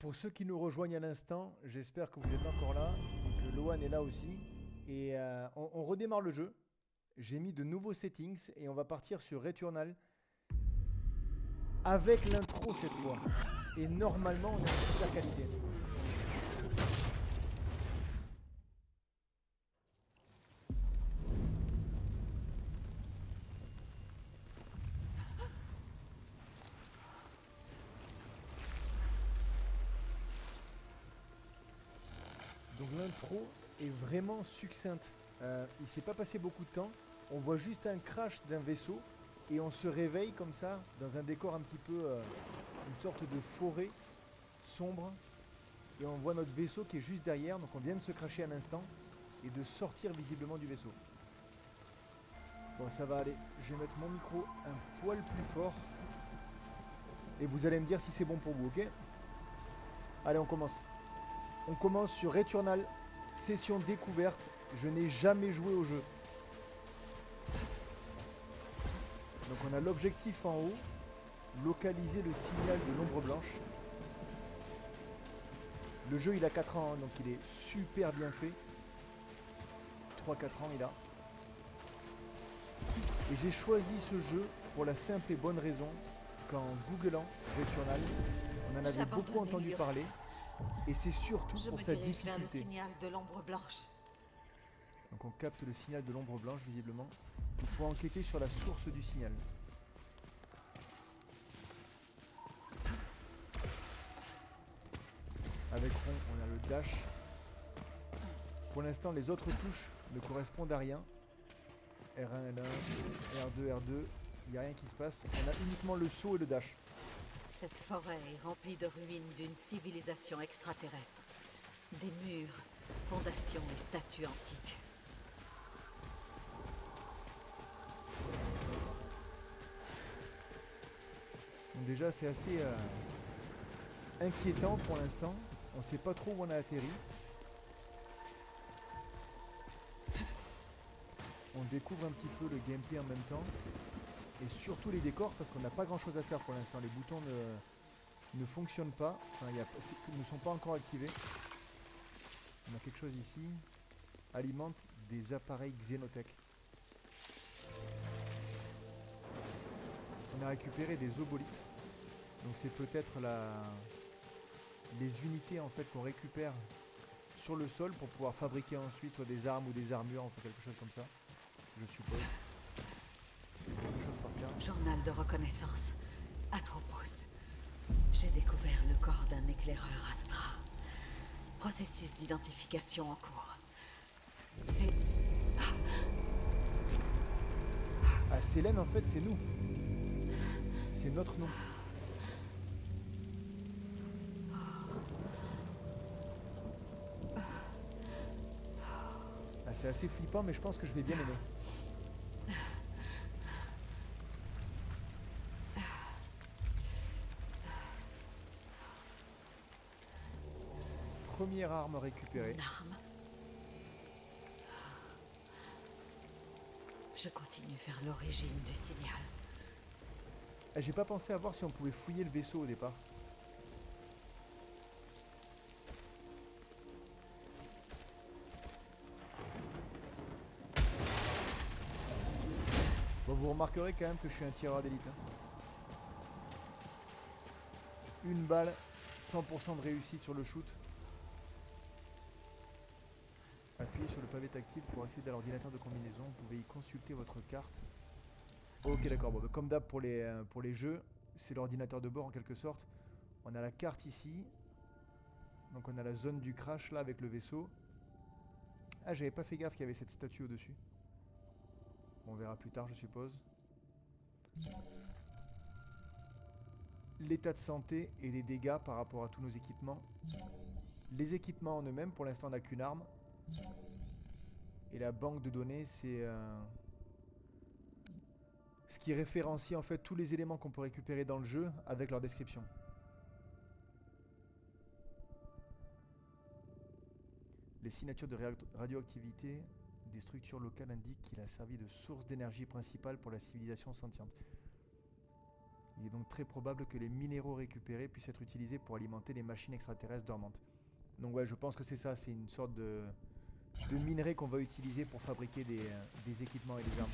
Pour ceux qui nous rejoignent à l'instant, j'espère que vous êtes encore là et que Loan est là aussi. Et on redémarre le jeu. J'ai mis de nouveaux settings et on va partir sur Returnal avec l'intro cette fois. Et normalement, on est en super qualité. Donc l'intro est vraiment succincte. Il s'est pas passé beaucoup de temps. On voit juste un crash d'un vaisseau et on se réveille comme ça dans un décor un petit peu une sorte de forêt sombre et on voit notre vaisseau qui est juste derrière. Donc on vient de se crasher à l'instant et de sortir visiblement du vaisseau. Bon, ça va aller. Je vais mettre mon micro un poil plus fort et vous allez me dire si c'est bon pour vous, ok? Allez, on commence. On commence sur Returnal, session découverte. Je n'ai jamais joué au jeu. Donc on a l'objectif en haut, localiser le signal de l'ombre blanche. Le jeu il a 4 ans, hein, donc il est super bien fait. 3-4 ans il a. Et j'ai choisi ce jeu pour la simple et bonne raison qu'en googlant Returnal, on en avait beaucoup entendu parler. Et c'est surtout pour sa difficulté. Vers le signal de l'ombre blanche. Donc on capte le signal de l'ombre blanche visiblement. Il faut enquêter sur la source du signal. Avec rond, on a le dash. Pour l'instant, les autres touches ne correspondent à rien. R1, L1, R2, R2. Il n'y a rien qui se passe. On a uniquement le saut et le dash. Cette forêt est remplie de ruines d'une civilisation extraterrestre. Des murs, fondations et statues antiques. Donc déjà, c'est assez inquiétant pour l'instant. On ne sait pas trop où on a atterri. On découvre un petit peu le gameplay en même temps. Et surtout les décors parce qu'on n'a pas grand chose à faire pour l'instant. Les boutons ne fonctionnent pas. Enfin, ne sont pas encore activés. On a quelque chose ici. Alimente des appareils Xenotech. On a récupéré des obolites. Donc c'est peut-être les unités en fait qu'on récupère sur le sol pour pouvoir fabriquer ensuite soit des armes ou des armures, enfin quelque chose comme ça, je suppose. Quelque chose par terre. Journal de reconnaissance. Atropos. J'ai découvert le corps d'un éclaireur Astra. Processus d'identification en cours. C'est... Ah, Célène en fait c'est nous. C'est notre nom. Ah, c'est assez flippant mais je pense que je vais bien aimer. Première arme récupérée. Une arme. Je continue vers l'origine du signal. Ah, j'ai pas pensé à voir si on pouvait fouiller le vaisseau au départ. Bon, vous remarquerez quand même que je suis un tireur d'élite. Hein. Une balle, 100% de réussite sur le shoot. Appuyez sur le pavé tactile pour accéder à l'ordinateur de combinaison. Vous pouvez y consulter votre carte. Ok, d'accord. Bon, comme d'hab pour les jeux, c'est l'ordinateur de bord en quelque sorte. On a la carte ici. Donc on a la zone du crash là avec le vaisseau. Ah, j'avais pas fait gaffe qu'il y avait cette statue au-dessus. Bon, on verra plus tard, je suppose. L'état de santé et les dégâts par rapport à tous nos équipements. Les équipements en eux-mêmes, pour l'instant on n'a qu'une arme. Et la banque de données, c'est ce qui référencie en fait tous les éléments qu'on peut récupérer dans le jeu avec leur description. Les signatures de radioactivité des structures locales indiquent qu'il a servi de source d'énergie principale pour la civilisation sentiente. Il est donc très probable que les minéraux récupérés puissent être utilisés pour alimenter les machines extraterrestres dormantes. Donc ouais, je pense que c'est ça, c'est une sorte de minerai qu'on va utiliser pour fabriquer des équipements et des armes.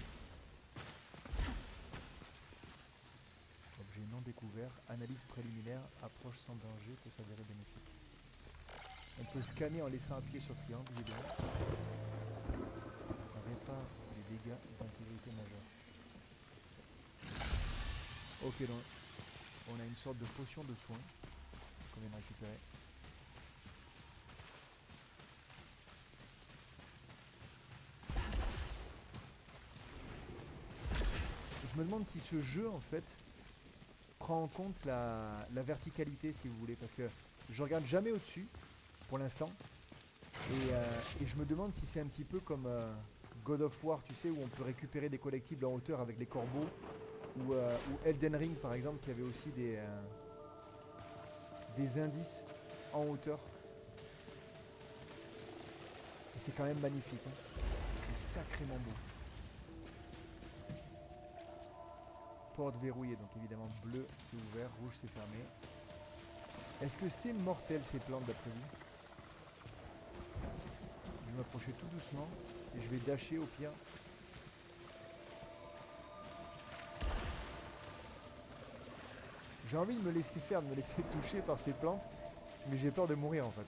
Objet non découvert, analyse préliminaire, approche sans danger peut s'avérer bénéfique. On peut scanner en laissant appuyer sur triangle, évidemment. Répare les dégâts d'intégrité majeure. Ok, donc on a une sorte de potion de soin qu'on vient de récupérer. Je me demande si ce jeu en fait prend en compte la verticalité, si vous voulez, parce que je regarde jamais au-dessus pour l'instant et je me demande si c'est un petit peu comme God of War, tu sais, où on peut récupérer des collectibles en hauteur avec les corbeaux, ou Elden Ring par exemple, qui avait aussi des indices en hauteur. Et c'est quand même magnifique, hein. C'est sacrément beau. Porte verrouillée, donc évidemment bleu c'est ouvert, rouge c'est fermé. Est-ce que c'est mortel ces plantes d'après vous? Je vais m'approcher tout doucement et je vais dasher au pire. J'ai envie de me laisser faire, de me laisser toucher par ces plantes, mais j'ai peur de mourir en fait.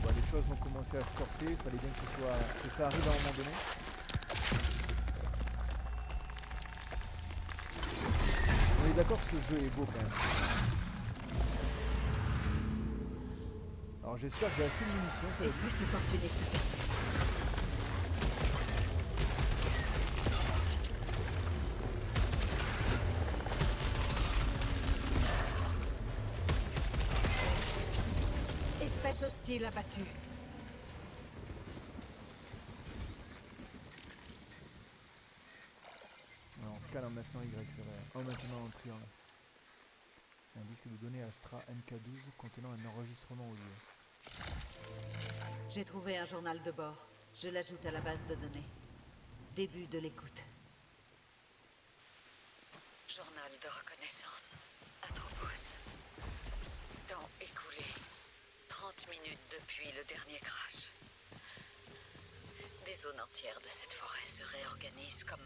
Bon, les choses vont commencer à se corser, il fallait bien que ça arrive à un moment donné. On est d'accord que ce jeu est beau quand même. Alors j'espère que j'ai assez de munitions. Espèce opportuniste aperçue. Espèce hostile abattue. Alors, on scanne en maintenant Y, c'est vrai. En maintenant en triangle. Un disque de données Astra MK12 contenant un enregistrement audio. J'ai trouvé un journal de bord. Je l'ajoute à la base de données. Début de l'écoute. Journal de reconnaissance. Atropos. Temps écoulé. 30 minutes depuis le dernier crash. Des zones entières de cette forêt se réorganisent comme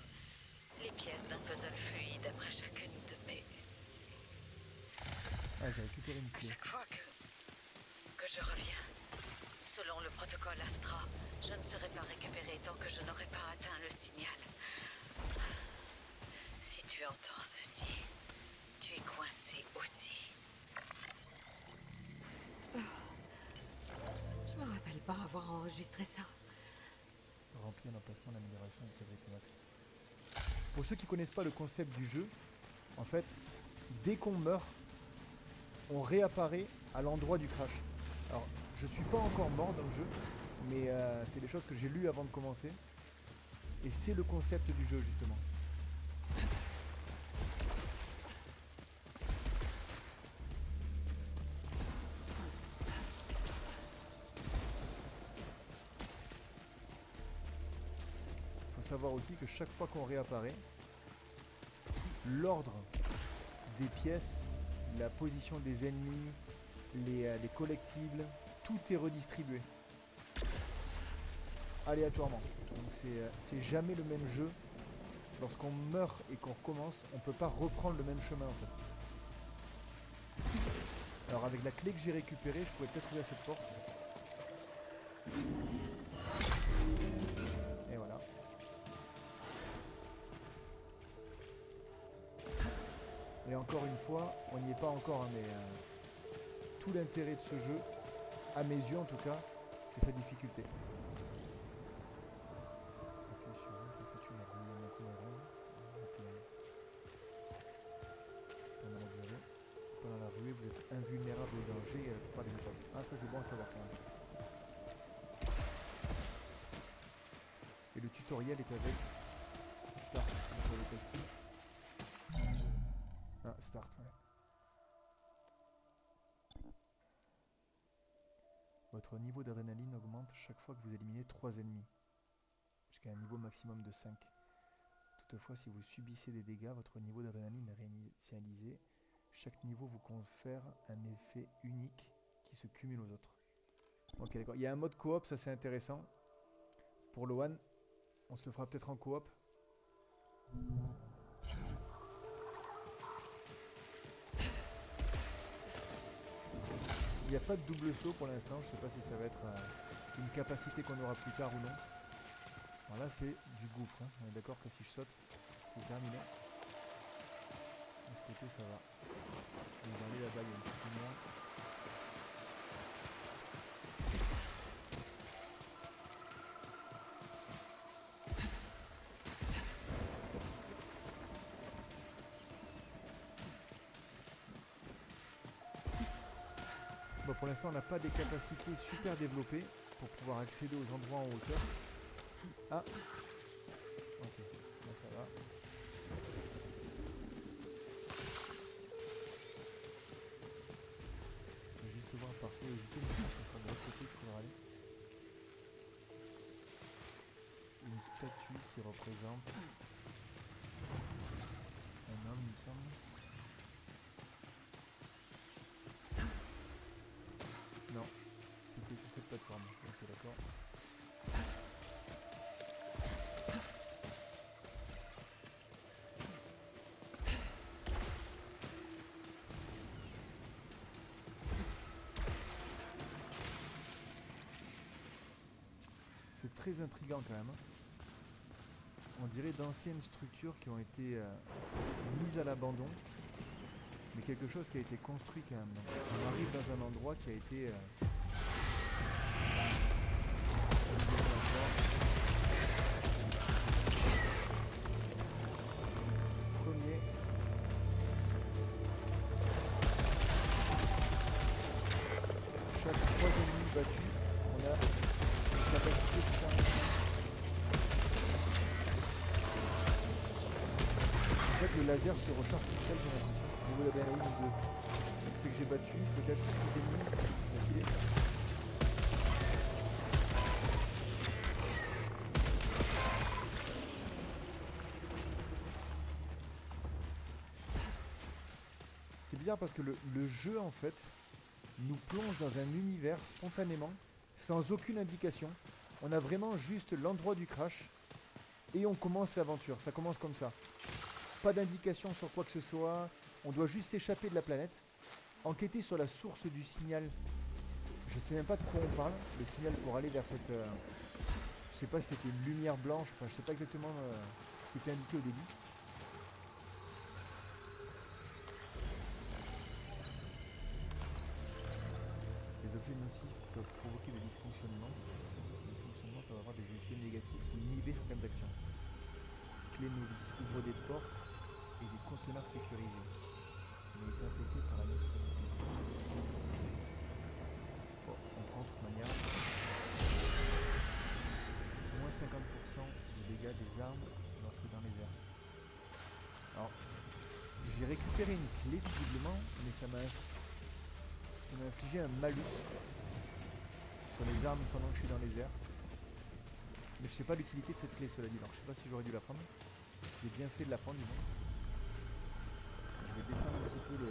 les pièces d'un puzzle fluide après chacune de mes... Ah, j'ai récupéré une À clé. chaque fois que je reviens, selon le protocole Astra, je ne serai pas récupéré tant que je n'aurai pas atteint le signal. Si tu entends ceci, tu es coincé aussi. Je me rappelle pas avoir enregistré ça. Remplir l'emplacement d'amélioration de sécurité max. Pour ceux qui connaissent pas le concept du jeu, en fait, dès qu'on meurt, on réapparaît à l'endroit du crash. Alors, je suis pas encore mort dans le jeu, mais c'est des choses que j'ai lues avant de commencer. Et c'est le concept du jeu, justement. Il faut savoir aussi que chaque fois qu'on réapparaît, l'ordre des pièces, la position des ennemis, les collectibles, tout est redistribué aléatoirement. Donc c'est jamais le même jeu. Lorsqu'on meurt et qu'on recommence, on ne peut pas reprendre le même chemin en fait. Alors avec la clé que j'ai récupérée, je pourrais peut-être ouvrir cette porte. Et voilà. Et encore une fois, on n'y est pas encore, hein, mais tout l'intérêt de ce jeu, à mes yeux en tout cas, c'est sa difficulté. Appuyez sur vous, effectuez la ruée. Pendant la ruée, vous êtes invulnérable au danger et à la plupart des méthodes. Ah, ça c'est bon à savoir quand même. Et le tutoriel est avec Start. Ah, Start, ouais. Bon, Votre niveau d'adrénaline augmente chaque fois que vous éliminez 3 ennemis, jusqu'à un niveau maximum de 5. Toutefois, si vous subissez des dégâts, votre niveau d'adrénaline est réinitialisé. Chaque niveau vous confère un effet unique qui se cumule aux autres. Ok, d'accord. Il y a un mode coop, ça c'est intéressant. Pour le one, on se le fera peut-être en coop. Il n'y a pas de double saut pour l'instant, je ne sais pas si ça va être une capacité qu'on aura plus tard ou non. Alors là c'est du gouffre, hein. On est d'accord que si je saute, c'est terminé. De ce côté ça va. On va aller là-bas, il y a une petite lumière. Bon, pour l'instant on n'a pas des capacités super développées pour pouvoir accéder aux endroits en hauteur. Ah, ok, là ça va. Je vais juste voir par curiosité, mais ça sera de l'autre côté qu'il faudra aller. Une statue qui représente un homme, il me semble. Non, c'était sur cette plateforme. Ok, d'accord. C'est très intriguant quand même. On dirait d'anciennes structures qui ont été mises à l'abandon, mais quelque chose qui a été construit quand même. Donc, on arrive dans un endroit qui a été... Premier. Chaque 3 ennemis battus, on a une capacité de faire. En fait, le laser se recharge tout seul, j'ai l'impression. Au niveau de l'adrénaline, c'est que j'ai battu peut-être 6 ennemis d'affilée. C'est bizarre parce que le jeu, en fait, nous plonge dans un univers spontanément, sans aucune indication. On a vraiment juste l'endroit du crash et on commence l'aventure. Ça commence comme ça. Pas d'indication sur quoi que ce soit. On doit juste s'échapper de la planète, enquêter sur la source du signal. Je sais même pas de quoi on parle. Le signal pour aller vers cette... je sais pas si c'était une lumière blanche. Enfin, je sais pas exactement ce qui était indiqué au début. Les objets nocifs peuvent provoquer des dysfonctionnements. Les dysfonctionnements peuvent avoir des effets négatifs ou inhiber certaines actions. Clé novice ouvre des portes et des conteneurs sécurisés. Il est infecté par la nocivité. Bon, on prend de toute manière. Moins 50% de dégâts des armes lorsque dans les airs. Alors, j'ai récupéré une clé visiblement, mais ça m'a infligé un malus sur les armes pendant que je suis dans les airs. Mais je sais pas l'utilité de cette clé, cela dit. Alors, je sais pas si j'aurais dû la prendre. J'ai bien fait de la prendre, du moins. Je vais descendre un petit peu le...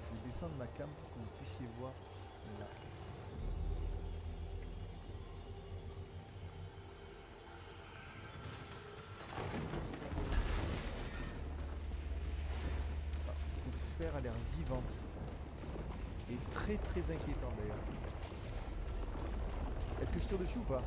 Je vais descendre ma cam pour que vous puissiez voir là. Cette sphère a l'air vivante et très très inquiétante d'ailleurs. Est-ce que je tire dessus ou pas?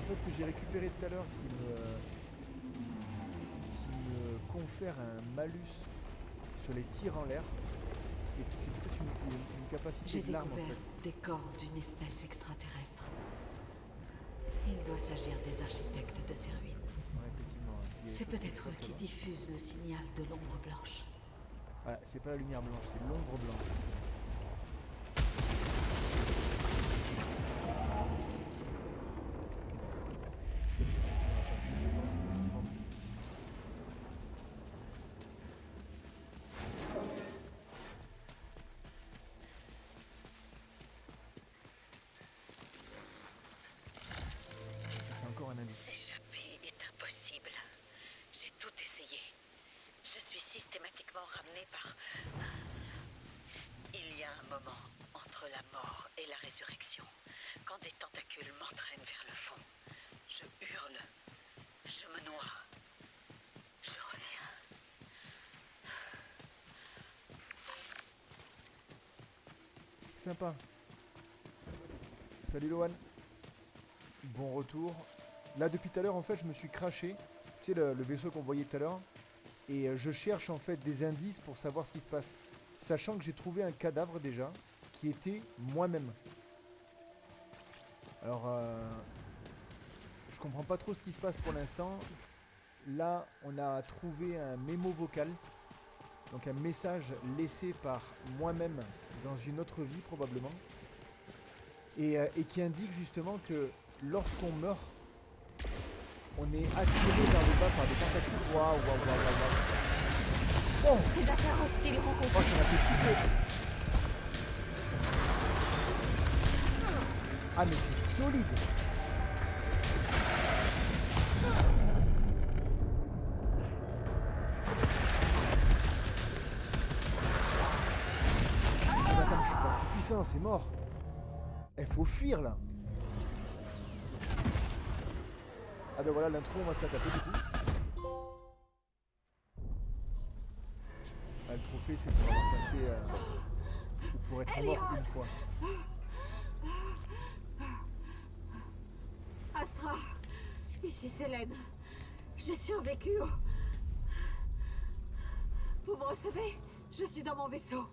Ce que j'ai récupéré tout à l'heure qui me confère un malus sur les tirs en l'air. Et c'est peut-être une capacité J'ai de l'arme en découvert fait. des corps d'une espèce extraterrestre. Il doit s'agir des architectes de ces ruines. Ouais, effectivement. Il y a des C'est choses que je peut-être eux capte qui pas. diffusent le signal de l'ombre blanche. Ah, c'est pas la lumière blanche, c'est l'ombre blanche. C'est encore un indice. S'échapper est impossible. J'ai tout essayé. Je suis systématiquement ramenée par... Il y a un moment entre la mort et la résurrection, quand des tentacules m'entraînent vers le fond. Je hurle. Je me noie. Je reviens. Sympa. Salut Lohan. Bon retour. Là depuis tout à l'heure en fait je me suis craché. Tu sais le vaisseau qu'on voyait tout à l'heure. Et je cherche en fait des indices pour savoir ce qui se passe. Sachant que j'ai trouvé un cadavre déjà qui était moi-même. Alors je comprends pas trop ce qui se passe pour l'instant. Là on a trouvé un mémo vocal. Donc un message laissé par moi-même dans une autre vie probablement. Et qui indique justement que lorsqu'on meurt, on est attiré vers le bas par des tentacules. Waouh, waouh, waouh, waouh, waouh. Oh, Prédateurs hostiles rencontrés. oh, ça m'a fait flipper. Ah mais c'est solide. Ah mais attends, je suis pas assez puissant, c'est mort. Il faut fuir là. Ah ben voilà l'intro, on va se la taper du coup. Ah, le trophée c'est pour avoir passé ou pour être mort une fois. Astra, ici Célène. J'ai survécu. Vous me recevez? Je suis dans mon vaisseau.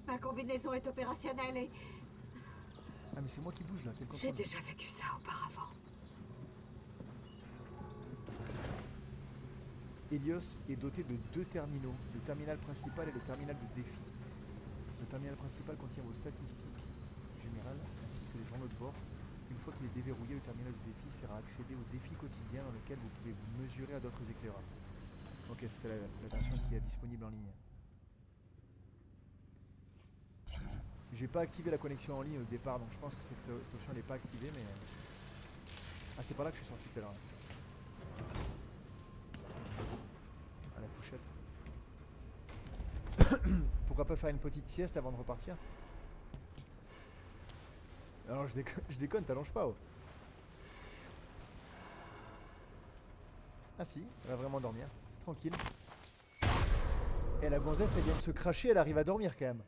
Ma combinaison est opérationnelle et Ah mais c'est moi qui bouge là, quel j'ai contrôle. déjà vécu ça auparavant. Helios est doté de 2 terminaux, le terminal principal et le terminal de défi. Le terminal principal contient vos statistiques générales ainsi que les journaux de bord. Une fois qu'il est déverrouillé, le terminal de défi sert à accéder aux défis quotidiens dans lesquels vous pouvez vous mesurer à d'autres éclaireurs. Ok, c'est la version qui est disponible en ligne. J'ai pas activé la connexion en ligne au départ, donc je pense que cette option n'est pas activée, mais... Ah, c'est par là que je suis sorti tout à l'heure. À la couchette. Pourquoi pas faire une petite sieste avant de repartir? Alors je déconne, t'allonges pas, oh. Ah si, elle va vraiment dormir. Tranquille. Et la gonzesse, elle vient de se cracher, elle arrive à dormir quand même.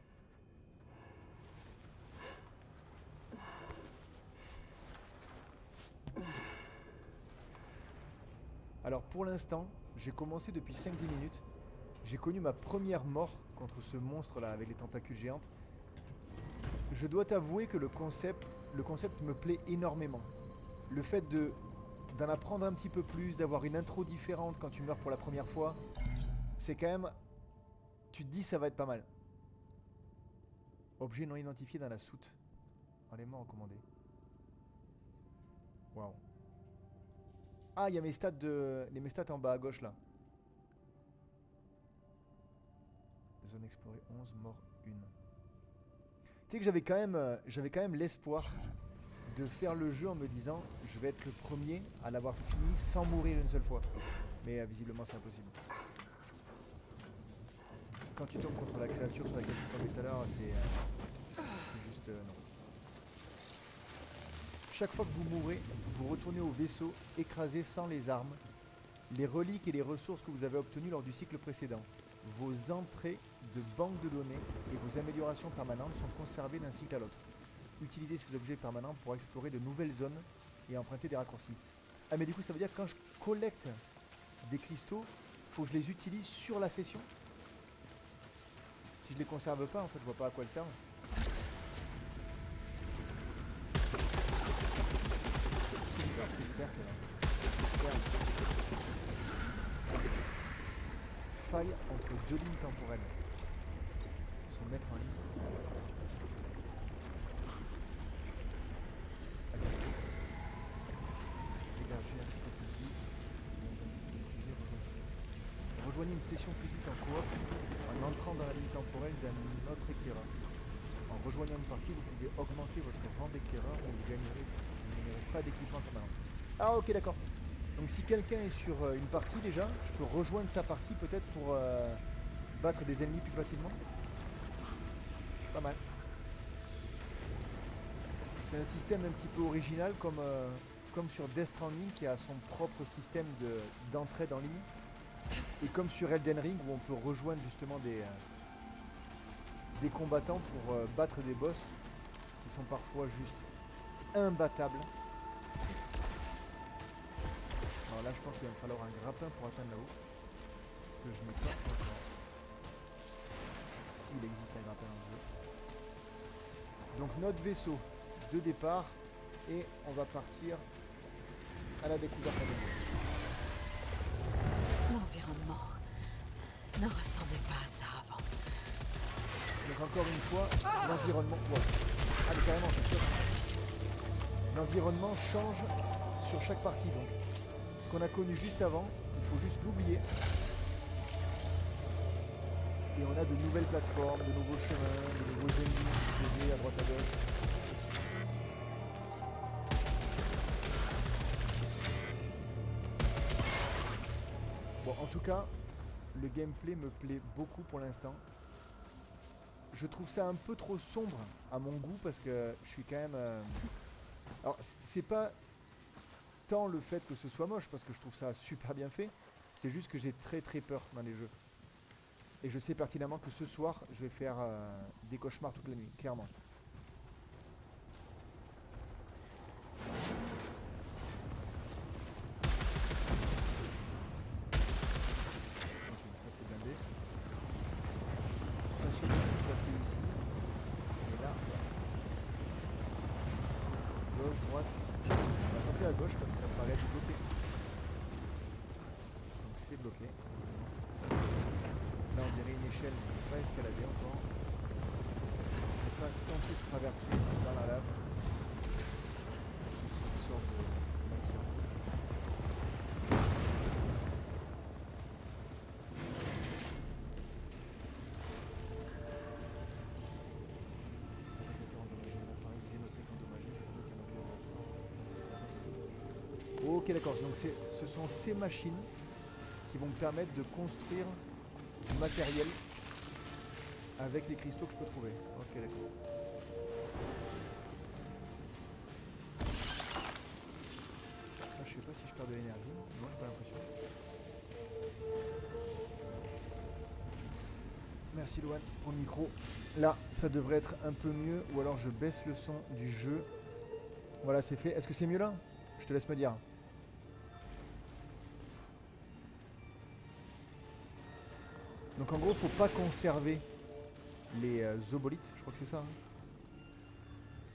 Alors pour l'instant, j'ai commencé depuis 5-10 minutes. J'ai connu ma première mort contre ce monstre là avec les tentacules géantes. Je dois t'avouer que le concept me plaît énormément. Le fait d'en apprendre un petit peu plus, d'avoir une intro différente quand tu meurs pour la première fois, c'est quand même... Tu te dis ça va être pas mal. Objet non identifié dans la soute. Élément recommandé. Waouh. Ah, il y a mes stats en bas à gauche là. Zone explorée 11, mort 1. Tu sais que j'avais quand même l'espoir de faire le jeu en me disant je vais être le premier à l'avoir fini sans mourir une seule fois. Mais visiblement c'est impossible. Quand tu tombes contre la créature sur laquelle tu tombais tout à l'heure, c'est juste non. Chaque fois que vous mourrez, vous retournez au vaisseau écrasé sans les armes, les reliques et les ressources que vous avez obtenues lors du cycle précédent. Vos entrées de banque de données et vos améliorations permanentes sont conservées d'un cycle à l'autre. Utilisez ces objets permanents pour explorer de nouvelles zones et emprunter des raccourcis. Ah mais du coup ça veut dire que quand je collecte des cristaux, faut que je les utilise sur la session. Si je les conserve pas, en fait, je vois pas à quoi elles servent. Ces cercles là. Faille entre deux lignes temporelles. Se mettre en ligne. Héberger un site public. Rejoignez une session publique en coop en entrant dans la ligne temporelle d'un autre éclaireur. En rejoignant une partie, vous pouvez augmenter votre rang d'éclaireur ou vous gagnerez pas d'équipement permanent. Ah ok, d'accord. Donc si quelqu'un est sur une partie déjà, je peux rejoindre sa partie peut-être pour battre des ennemis plus facilement. Pas mal. C'est un système un petit peu original comme sur Death Stranding qui a son propre système d'entraide en ligne. Et comme sur Elden Ring où on peut rejoindre justement des combattants pour battre des boss qui sont parfois juste imbattables. Alors là je pense qu'il va me falloir un grappin pour atteindre là-haut. Que je n'ai pas encore. S'il existe un grappin dans le jeu. Donc notre vaisseau de départ et on va partir à la découverte de l'environnement ne ressemblait pas à ça avant. Donc encore une fois, l'environnement... Ouais. Ah mais carrément, c'est sûr. L'environnement change sur chaque partie. Donc ce qu'on a connu juste avant, il faut juste l'oublier. Et on a de nouvelles plateformes, de nouveaux chemins, de nouveaux ennemis disposés à droite à gauche. Bon, en tout cas, le gameplay me plaît beaucoup pour l'instant. Je trouve ça un peu trop sombre à mon goût parce que je suis quand même... Alors, c'est pas tant le fait que ce soit moche parce que je trouve ça super bien fait. C'est juste que j'ai très très peur dans les jeux. Et je sais pertinemment que ce soir, je vais faire des cauchemars toute la nuit, clairement. Ok, d'accord, donc ce sont ces machines qui vont me permettre de construire du matériel avec les cristaux que je peux trouver. Ok, d'accord. Ça, je sais pas si je perds de l'énergie. Non, j'ai pas l'impression. Merci Loan pour le micro. Là, ça devrait être un peu mieux, ou alors je baisse le son du jeu. Voilà, c'est fait. Est-ce que c'est mieux là? Je te laisse me dire. Donc en gros, faut pas conserver les zobolites, je crois que c'est ça. Hein.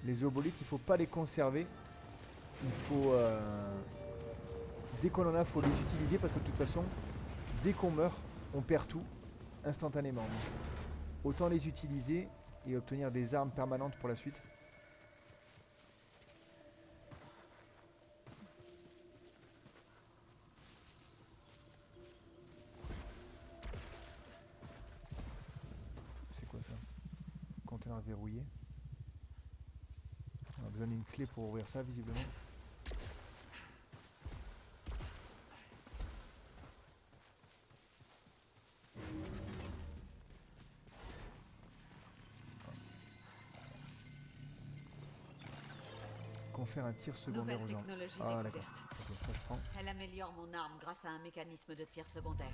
Les zobolites, il faut pas les conserver. Il faut... dès qu'on en a, faut les utiliser parce que de toute façon, dès qu'on meurt, on perd tout instantanément. Donc, autant les utiliser et obtenir des armes permanentes pour la suite. Conteneur verrouillé. On a besoin d'une clé pour ouvrir ça visiblement. Confère un tir secondaire aux armes. Ah d'accord. Okay, ça je prends. Elle améliore mon arme grâce à un mécanisme de tir secondaire.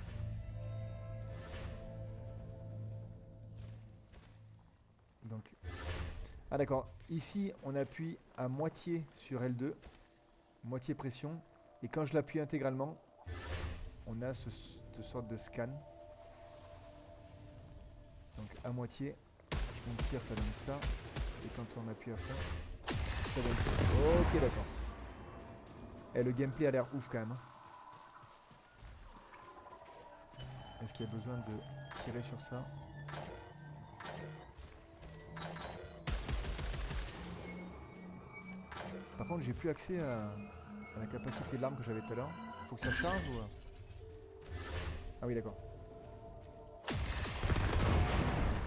Donc, ah d'accord, ici on appuie à moitié sur L2, moitié pression, et quand je l'appuie intégralement, on a cette sorte de scan. Donc à moitié, on tire, ça donne ça. Et quand on appuie à fond, ça donne ça. Ok, d'accord. Et le gameplay a l'air ouf quand même. Hein. Est-ce qu'il y a besoin de tirer sur ça? Par contre, j'ai plus accès à la capacité de l'arme que j'avais tout à l'heure. Faut que ça charge ou... Ah oui, d'accord.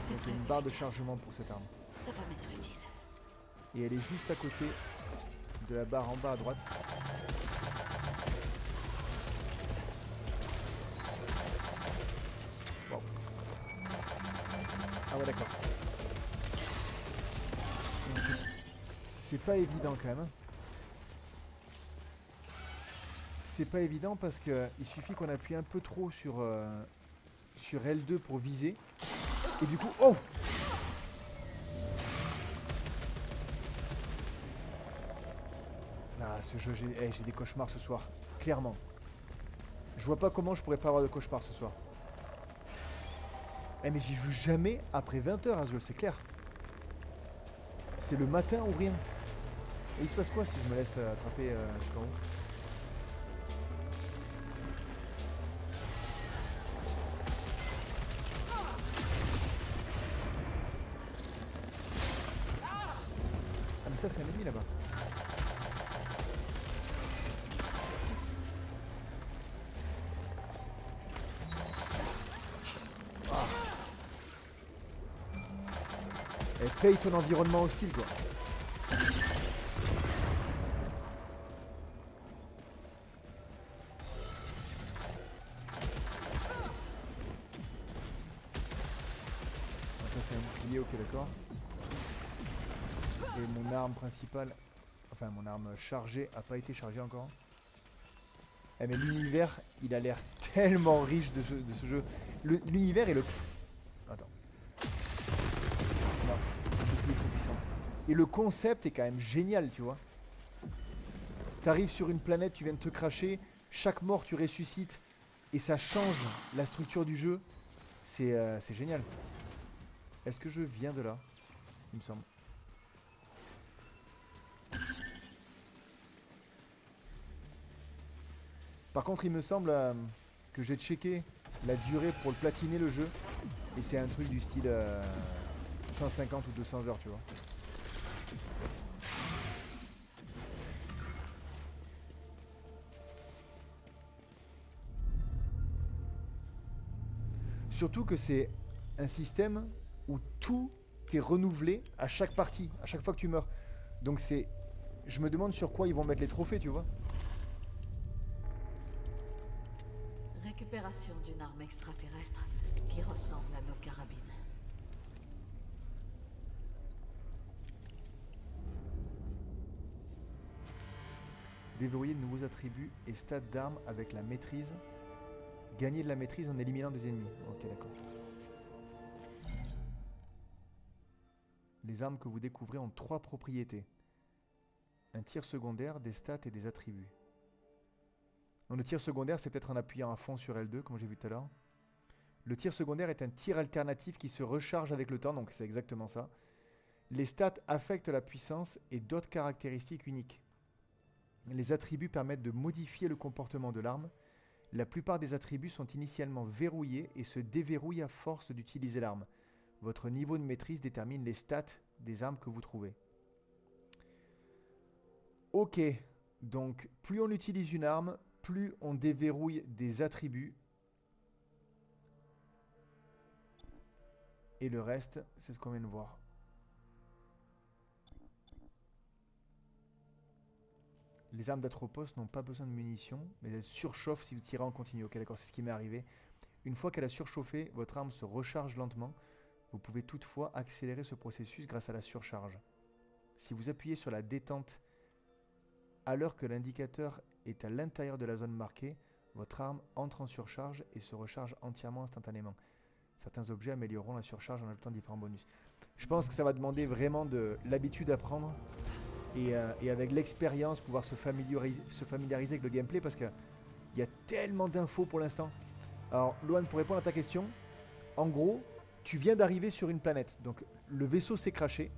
Donc il y a une barre de chargement pour cette arme. Ça va m'être utile. Et elle est juste à côté de la barre en bas à droite. Bon. Ah ouais, d'accord. C'est pas évident quand même. C'est pas évident parce que il suffit qu'on appuie un peu trop sur L2 pour viser. Et du coup... Oh! Ah, ce jeu, j'ai des cauchemars ce soir. Clairement. Je vois pas comment je pourrais pas avoir de cauchemars ce soir. Eh mais j'y joue jamais après 20h à ce jeu, c'est clair. C'est le matin ou rien. Et il se passe quoi si je me laisse attraper je sais pas où? Ah mais ça c'est un ennemi là-bas. Et paye ton environnement hostile quoi. Ça c'est un bouclier, ok d'accord. Et mon arme principale, enfin mon arme chargée a pas été chargée encore. Eh mais l'univers il a l'air tellement riche de ce jeu. L'univers et le... Attends. Non, c'est trop puissant. Et le concept est quand même génial, tu vois. T'arrives sur une planète, tu viens de te cracher, chaque mort tu ressuscites et ça change la structure du jeu. C'est génial. Est-ce que je viens de là? Il me semble. Par contre, il me semble que j'ai checké la durée pour le platiner le jeu. Et c'est un truc du style 150 ou 200 heures, tu vois. Surtout que c'est un système où tout est renouvelé à chaque partie, à chaque fois que tu meurs. Donc c'est... Je me demande sur quoi ils vont mettre les trophées, tu vois. Récupération d'une arme extraterrestre qui ressemble à nos carabines. Déverrouiller de nouveaux attributs et stats d'armes avec la maîtrise. Gagner de la maîtrise en éliminant des ennemis. Ok, d'accord. Les armes que vous découvrez ont 3 propriétés. Un tir secondaire, des stats et des attributs. Donc le tir secondaire, c'est peut-être en appuyant à fond sur L2, comme j'ai vu tout à l'heure. Le tir secondaire est un tir alternatif qui se recharge avec le temps, donc c'est exactement ça. Les stats affectent la puissance et d'autres caractéristiques uniques. Les attributs permettent de modifier le comportement de l'arme. La plupart des attributs sont initialement verrouillés et se déverrouillent à force d'utiliser l'arme. Votre niveau de maîtrise détermine les stats des armes que vous trouvez. Ok, donc plus on utilise une arme, plus on déverrouille des attributs. Et le reste, c'est ce qu'on vient de voir. Les armes d'Atropos n'ont pas besoin de munitions, mais elles surchauffent si vous tirez en continu. Ok, d'accord, c'est ce qui m'est arrivé. Une fois qu'elle a surchauffé, votre arme se recharge lentement. Vous pouvez toutefois accélérer ce processus grâce à la surcharge. Si vous appuyez sur la détente à l'heure que l'indicateur est à l'intérieur de la zone marquée, votre arme entre en surcharge et se recharge entièrement instantanément. Certains objets amélioreront la surcharge en ajoutant différents bonus. Je pense que ça va demander vraiment de l'habitude à prendre et avec l'expérience pouvoir se familiariser avec le gameplay parce qu'il y a tellement d'infos pour l'instant. Alors Loan, pour répondre à ta question, en gros, tu viens d'arriver sur une planète. Donc le vaisseau s'est crashé.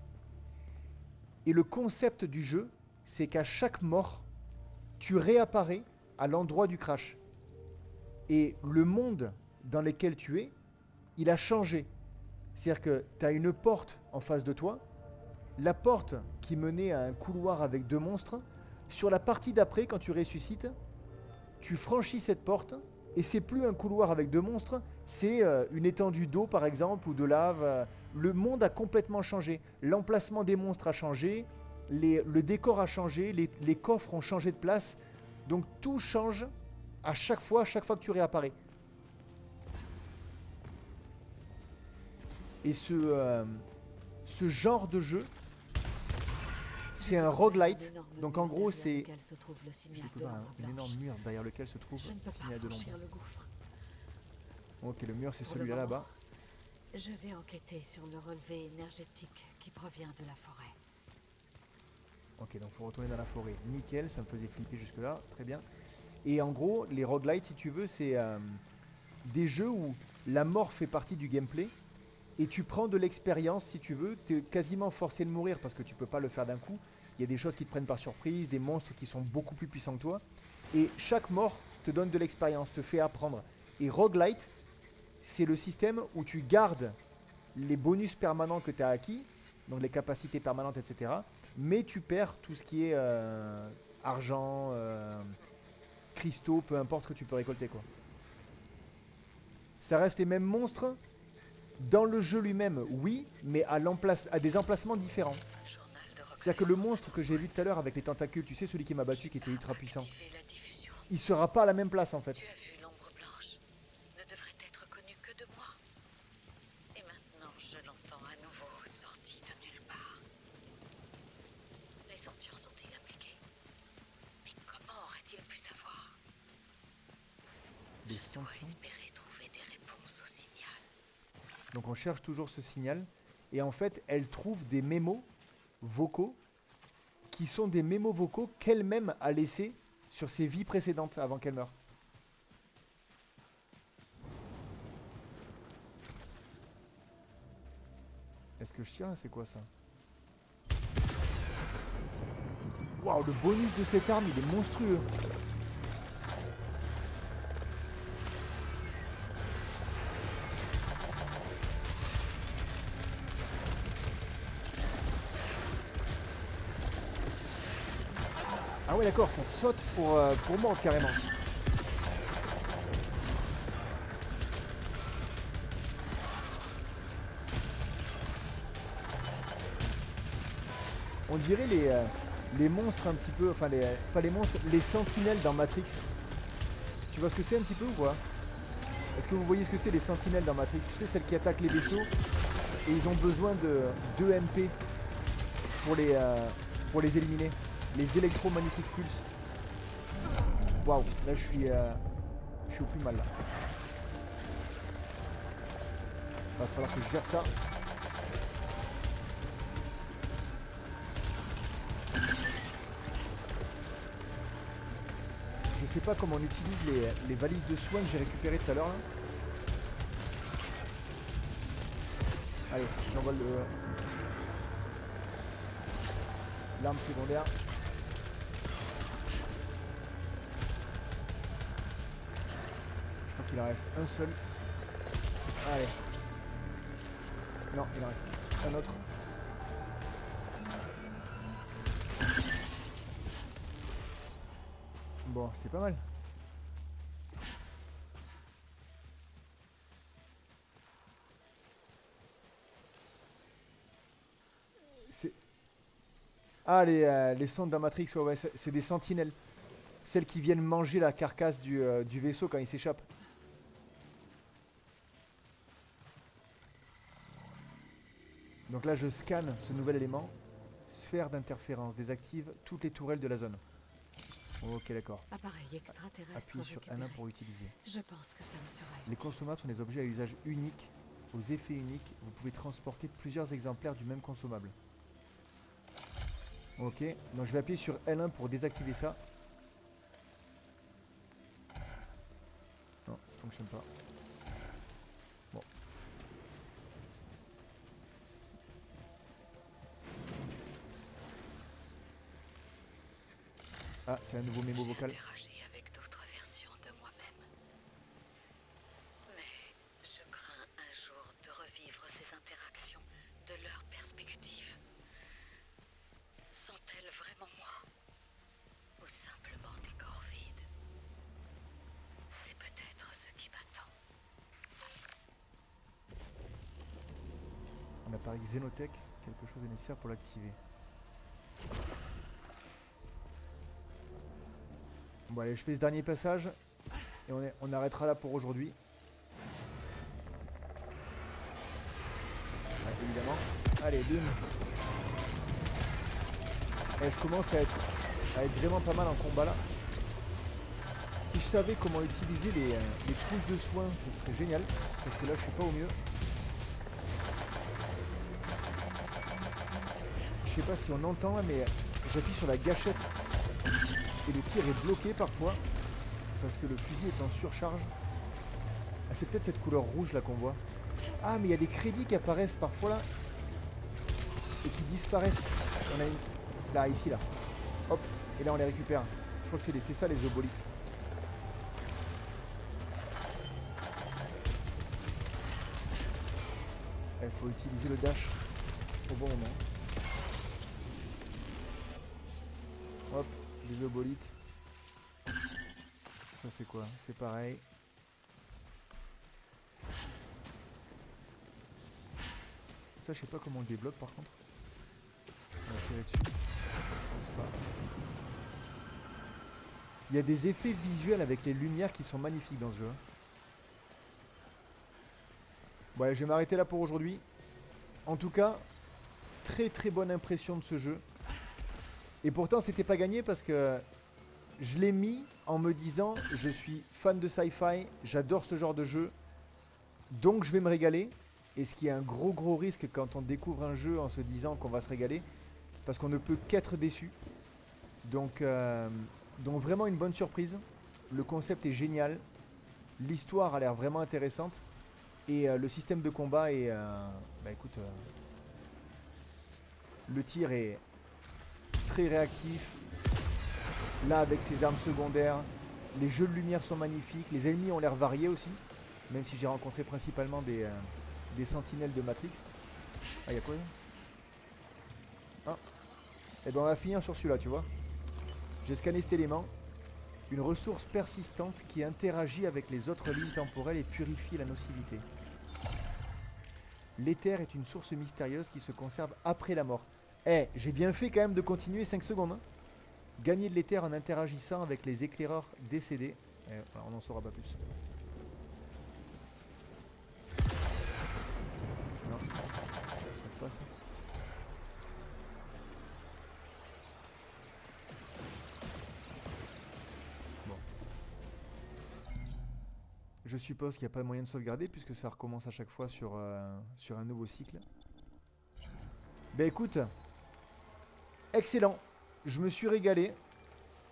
Et le concept du jeu, c'est qu'à chaque mort, tu réapparais à l'endroit du crash. Et le monde dans lequel tu es, il a changé. C'est-à-dire que tu as une porte en face de toi. La porte qui menait à un couloir avec 2 monstres. Sur la partie d'après, quand tu ressuscites, tu franchis cette porte et c'est plus un couloir avec 2 monstres, c'est une étendue d'eau par exemple ou de lave. Le monde a complètement changé. L'emplacement des monstres a changé, le décor a changé, les coffres ont changé de place. Donc tout change à chaque fois que tu réapparais. Et ce genre de jeu, c'est un roguelite. Donc en gros, c'est un énorme mur derrière lequel se trouve le signal de l'ombre. Ok, le mur, c'est celui-là là-bas. Je vais enquêter sur le relevé énergétique qui provient de la forêt. Ok, donc faut retourner dans la forêt. Nickel, ça me faisait flipper jusque-là. Très bien. Et en gros, les roguelites, si tu veux, c'est des jeux où la mort fait partie du gameplay. Et tu prends de l'expérience si tu veux, tu es quasiment forcé de mourir parce que tu peux pas le faire d'un coup. Il y a des choses qui te prennent par surprise, des monstres qui sont beaucoup plus puissants que toi. Et chaque mort te donne de l'expérience, te fait apprendre. Et roguelite, c'est le système où tu gardes les bonus permanents que tu as acquis, donc les capacités permanentes, etc. Mais tu perds tout ce qui est argent, cristaux, peu importe ce que tu peux récolter, quoi. Ça reste les mêmes monstres. Dans le jeu lui-même, oui, mais à des emplacements différents. C'est-à-dire que le monstre que j'ai vu tout à l'heure avec les tentacules, tu sais, celui qui m'a battu, qui était ultra puissant, il sera pas à la même place en fait. Tu as vu l'ombre blanche ne devrait être connue que de moi. Et maintenant, je l'entends à nouveau, sorti de nulle part. Les centaures sont-ils impliqués? Mais comment aurait-il pu savoir? Des Je dois centaures. espérer trouver des réponses au signal. Donc on cherche toujours ce signal. Et en fait, elle trouve des mémos vocaux qui sont des mémos vocaux qu'elle-même a laissés sur ses vies précédentes avant qu'elle meure. Est-ce que je tire là? C'est quoi ça? Waouh, le bonus de cette arme, il est monstrueux. Ah ouais d'accord, ça saute pour mordre carrément. On dirait les monstres un petit peu, enfin pas les monstres, les sentinelles dans Matrix. Tu vois ce que c'est un petit peu ou quoi? Est-ce que vous voyez ce que c'est les sentinelles dans Matrix? Tu sais, celles qui attaquent les vaisseaux et ils ont besoin de 2 MP pour les éliminer. Les électromagnétiques pulses. Waouh, là je suis au plus mal là. Va falloir que je gère ça. Je sais pas comment on utilise les valises de soins que j'ai récupérées tout à l'heure là. Allez, j'envole l'arme secondaire. Je crois qu'il en reste un seul. Allez. Non, il en reste un autre. Bon, c'était pas mal. C'est... Ah, les sondes dans Matrix, ouais, c'est des sentinelles. Celles qui viennent manger la carcasse du vaisseau quand il s'échappe. Donc là, je scanne ce nouvel élément. Sphère d'interférence. Désactive toutes les tourelles de la zone. Ok, d'accord. Appareil extraterrestre Appuyez sur récupéré. N1 pour utiliser. Je pense que ça me sera Les utile. consommables sont des objets à usage unique, aux effets uniques. Vous pouvez transporter plusieurs exemplaires du même consommable. Ok, donc je vais appuyer sur L1 pour désactiver ça. Non, ça fonctionne pas. Bon. Ah, c'est un nouveau mémo vocal. J'ai interagi avec d'autres versions de moi-même. Mais je crains un jour de revivre ces interactions de leur perspective. Sont-elles vraiment moi? Ou simplement des corps vides? C'est peut-être ce qui m'attend. Un appareil Xenotech, quelque chose est nécessaire pour l'activer. Bon allez, je fais ce dernier passage et on arrêtera là pour aujourd'hui. Ouais, évidemment. Allez, bim. Et je commence à être vraiment pas mal en combat là. Si je savais comment utiliser les trousses de soins, ça serait génial. Parce que là, je suis pas au mieux. Je sais pas si on entend là, mais j'appuie sur la gâchette et le tir est bloqué parfois parce que le fusil est en surcharge. Ah, c'est peut-être cette couleur rouge là qu'on voit. Ah, mais il y a des crédits qui apparaissent parfois là et qui disparaissent. On a une là, ici là. Hop, et là on les récupère. Je crois que c'est ça les obolites. Il faut utiliser le dash au bon moment. Hop, les obolites. Ça c'est quoi? C'est pareil. Ça je sais pas comment on le débloque par contre. On va tirer dessus. Je pense pas. Il y a des effets visuels avec les lumières qui sont magnifiques dans ce jeu. Bon allez, je vais m'arrêter là pour aujourd'hui. En tout cas, très très bonne impression de ce jeu. Et pourtant c'était pas gagné parce que je l'ai mis en me disant je suis fan de sci-fi, j'adore ce genre de jeu, donc je vais me régaler. Et ce qui est un gros risque quand on découvre un jeu en se disant qu'on va se régaler, parce qu'on ne peut qu'être déçu. Donc vraiment une bonne surprise. Le concept est génial, l'histoire a l'air vraiment intéressante et le système de combat est, bah écoute, le tir est très réactif. Là avec ses armes secondaires, les jeux de lumière sont magnifiques, les ennemis ont l'air variés aussi, même si j'ai rencontré principalement des sentinelles de Matrix. Ah, y'a quoi là? Ah. Et ben on va finir sur celui-là, tu vois. J'ai scanné cet élément. Une ressource persistante qui interagit avec les autres lignes temporelles et purifie la nocivité. L'éther est une source mystérieuse qui se conserve après la mort. Eh, j'ai bien fait quand même de continuer 5 secondes. Hein. Gagner de l'éther en interagissant avec les éclaireurs décédés. On n'en saura pas plus. Non, ça saute pas ça. Bon. Je suppose qu'il n'y a pas moyen de sauvegarder puisque ça recommence à chaque fois sur un nouveau cycle. Ben écoute, excellent. Je me suis régalé.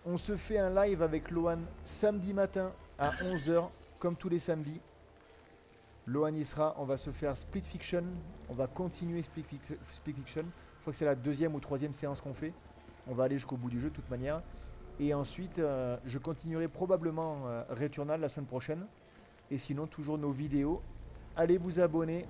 On se fait un live avec Lohan samedi matin à 11 h comme tous les samedis. Lohan y sera, on va se faire Split Fiction. On va continuer Split Fiction. Je crois que c'est la deuxième ou troisième séance qu'on fait. On va aller jusqu'au bout du jeu de toute manière. Et ensuite, je continuerai probablement Returnal la semaine prochaine. Et sinon, toujours nos vidéos. Allez vous abonner